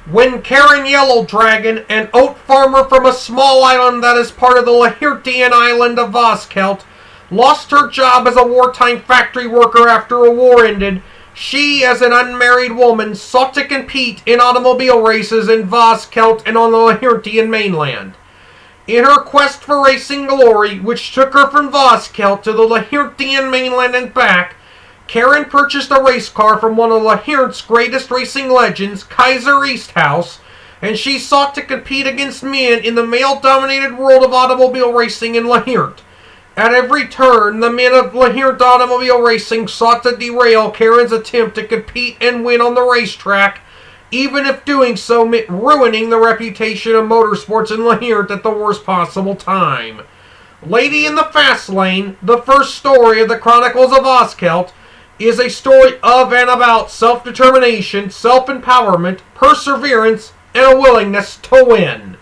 When Karen Yellowdragon, an oat farmer from a small island that is part of the Lahyrntian island of Vazkelt, lost her job as a wartime factory worker after a war ended, she, as an unmarried woman, sought to compete in automobile races in Vazkelt and on the Lahyrntian mainland. In her quest for racing glory, which took her from Vazkelt to the Lahyrntian mainland and back, Karen purchased a race car from one of Lahyrnt's greatest racing legends, Kaiser Easthouse, and she sought to compete against men in the male-dominated world of automobile racing in Lahyrnt. At every turn, the men of Lahyrnt automobile racing sought to derail Karen's attempt to compete and win on the racetrack, even if doing so meant ruining the reputation of motorsports in Lahyrnt at the worst possible time. Lady in the Fast Lane, the first story of the Chronicles of Vazkelt, is a story of and about self-determination, self-empowerment, perseverance, and a willingness to win.